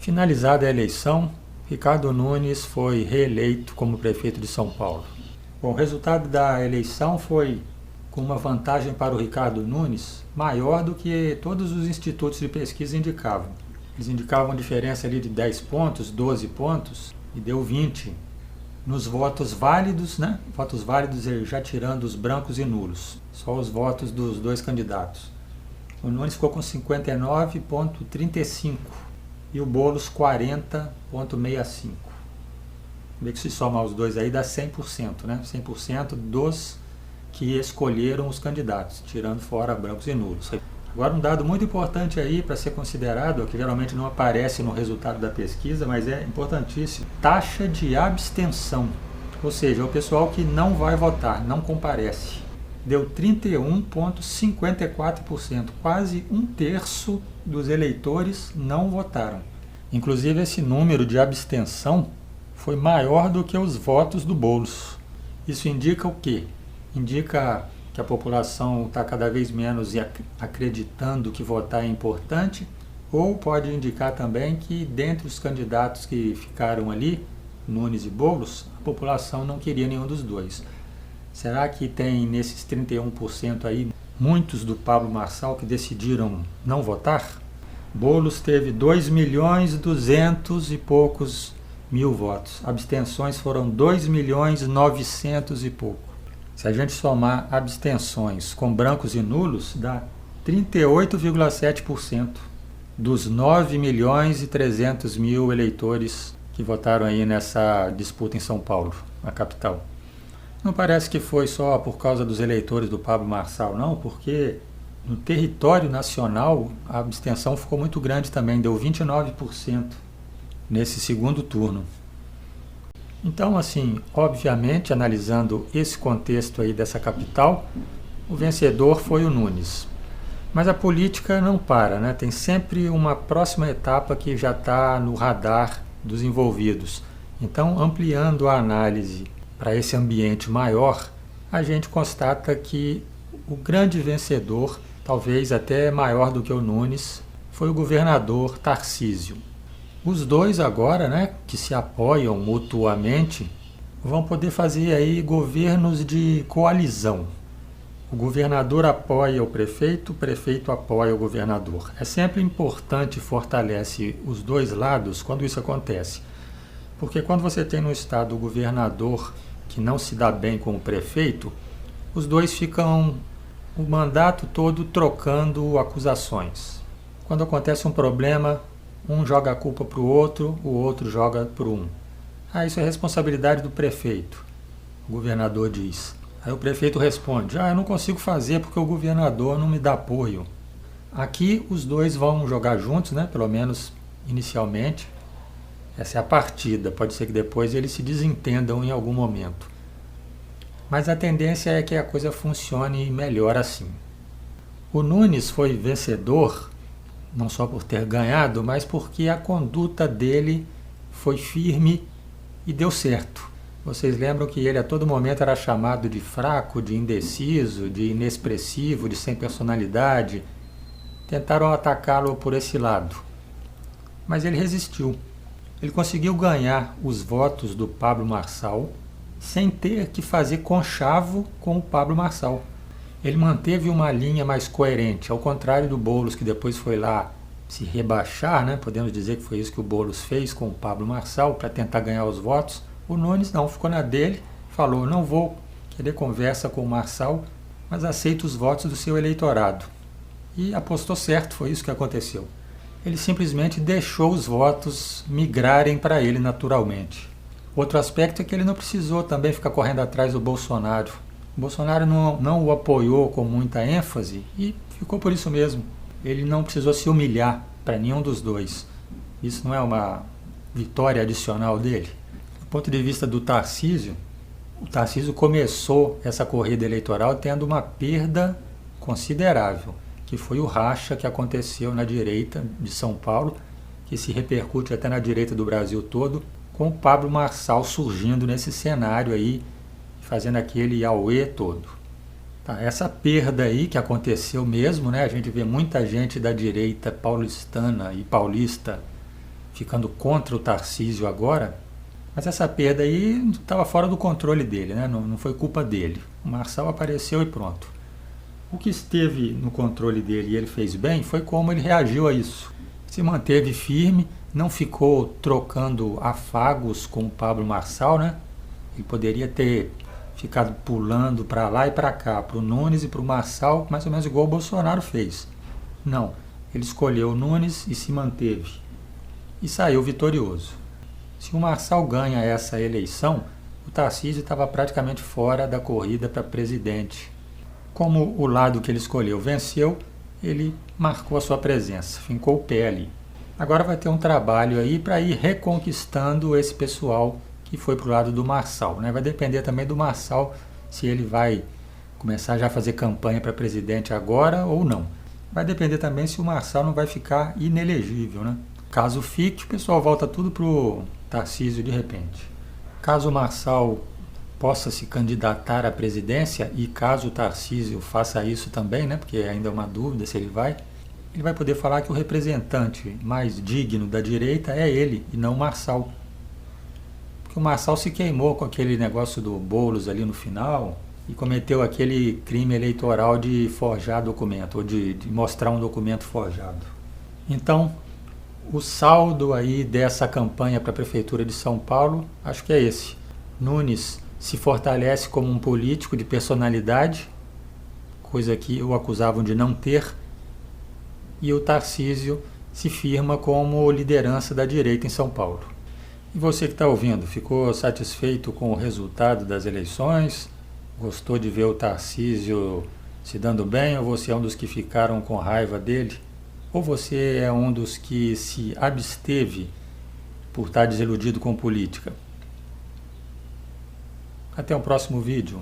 Finalizada a eleição, Ricardo Nunes foi reeleito como prefeito de São Paulo. Bom, o resultado da eleição foi com uma vantagem para o Ricardo Nunes maior do que todos os institutos de pesquisa indicavam. Eles indicavam uma diferença ali de 10 pontos, 12 pontos, e deu 20 nos votos válidos, né? Votos válidos já tirando os brancos e nulos, só os votos dos dois candidatos. O Nunes ficou com 59,35 e o Boulos 40,65. Vê que se somar os dois aí dá 100%, né? 100% dos que escolheram os candidatos, tirando fora brancos e nulos. Agora um dado muito importante aí para ser considerado, que geralmente não aparece no resultado da pesquisa, mas é importantíssimo. Taxa de abstenção, ou seja, o pessoal que não vai votar, não comparece. Deu 31,54%, quase um terço dos eleitores não votaram. Inclusive esse número de abstenção foi maior do que os votos do Boulos. Isso indica o quê? Indica que a população está cada vez menos acreditando que votar é importante, ou pode indicar também que dentre os candidatos que ficaram ali, Nunes e Boulos, a população não queria nenhum dos dois. Será que tem nesses 31% aí muitos do Pablo Marçal que decidiram não votar? Boulos teve 2.200 e poucos mil votos. Abstenções foram 2.900 e pouco. Se a gente somar abstenções com brancos e nulos, dá 38,7% dos 9.300.000 eleitores que votaram aí nessa disputa em São Paulo, na capital. Não parece que foi só por causa dos eleitores do Pablo Marçal, não, porque no território nacional a abstenção ficou muito grande também, deu 29% nesse segundo turno. Então, assim, obviamente, analisando esse contexto aí dessa capital, o vencedor foi o Nunes. Mas a política não para, né? Tem sempre uma próxima etapa que já está no radar dos envolvidos. Então, ampliando a análise para esse ambiente maior, a gente constata que o grande vencedor, talvez até maior do que o Nunes, foi o governador Tarcísio. Os dois agora, né, que se apoiam mutuamente, vão poder fazer aí governos de coalizão. O governador apoia o prefeito apoia o governador. É sempre importante e fortalece os dois lados quando isso acontece. Porque quando você tem no estado o governador que não se dá bem com o prefeito, os dois ficam o mandato todo trocando acusações. Quando acontece um problema, um joga a culpa para o outro joga para um. Isso é responsabilidade do prefeito, o governador diz. Aí o prefeito responde, eu não consigo fazer porque o governador não me dá apoio. Aqui os dois vão jogar juntos, né? Pelo menos inicialmente. Essa é a partida, pode ser que depois eles se desentendam em algum momento. Mas a tendência é que a coisa funcione melhor assim. O Nunes foi vencedor não só por ter ganhado, mas porque a conduta dele foi firme e deu certo. Vocês lembram que ele a todo momento era chamado de fraco, de indeciso, de inexpressivo, de sem personalidade. Tentaram atacá-lo por esse lado. Mas ele resistiu. Ele conseguiu ganhar os votos do Pablo Marçal sem ter que fazer conchavo com o Pablo Marçal. Ele manteve uma linha mais coerente, ao contrário do Boulos, que depois foi lá se rebaixar, né? Podemos dizer que foi isso que o Boulos fez com o Pablo Marçal para tentar ganhar os votos. O Nunes não, ficou na dele, falou, não vou querer conversa com o Marçal, mas aceito os votos do seu eleitorado. E apostou certo, foi isso que aconteceu. Ele simplesmente deixou os votos migrarem para ele naturalmente. Outro aspecto é que ele não precisou também ficar correndo atrás do Bolsonaro. O Bolsonaro não o apoiou com muita ênfase e ficou por isso mesmo. Ele não precisou se humilhar para nenhum dos dois. Isso não é uma vitória adicional dele? Do ponto de vista do Tarcísio, o Tarcísio começou essa corrida eleitoral tendo uma perda considerável, que foi o racha que aconteceu na direita de São Paulo, que se repercute até na direita do Brasil todo, com o Pablo Marçal surgindo nesse cenário aí, fazendo aquele auê todo. Tá, essa perda aí que aconteceu mesmo, né? A gente vê muita gente da direita paulistana e paulista ficando contra o Tarcísio agora, mas essa perda aí estava fora do controle dele, né? Não foi culpa dele. O Marçal apareceu e pronto. O que esteve no controle dele e ele fez bem foi como ele reagiu a isso. Se manteve firme, não ficou trocando afagos com o Pablo Marçal, né? Ele poderia ter ficado pulando para lá e para cá, para o Nunes e para o Marçal, mais ou menos igual o Bolsonaro fez. Não, ele escolheu o Nunes e se manteve. E saiu vitorioso. Se o Marçal ganha essa eleição, o Tarcísio estava praticamente fora da corrida para presidente. Como o lado que ele escolheu venceu, ele marcou a sua presença, fincou o pé ali. Agora vai ter um trabalho aí para ir reconquistando esse pessoal que foi para o lado do Marçal, né? Vai depender também do Marçal se ele vai começar já a fazer campanha para presidente agora ou não. Vai depender também se o Marçal não vai ficar inelegível, né? Caso fique, o pessoal volta tudo para o Tarcísio de repente. Caso o Marçal possa se candidatar à presidência e caso o Tarcísio faça isso também, né? Porque ainda é uma dúvida se ele vai poder falar que o representante mais digno da direita é ele e não o Marçal. Porque o Marçal se queimou com aquele negócio do Boulos ali no final e cometeu aquele crime eleitoral de forjar documento, ou de mostrar um documento forjado. Então, o saldo aí dessa campanha para a Prefeitura de São Paulo, acho que é esse. Nunes se fortalece como um político de personalidade, coisa que o acusavam de não ter, e o Tarcísio se firma como liderança da direita em São Paulo. E você que está ouvindo, ficou satisfeito com o resultado das eleições? Gostou de ver o Tarcísio se dando bem, ou você é um dos que ficaram com raiva dele? Ou você é um dos que se absteve por estar desiludido com política? Até o próximo vídeo.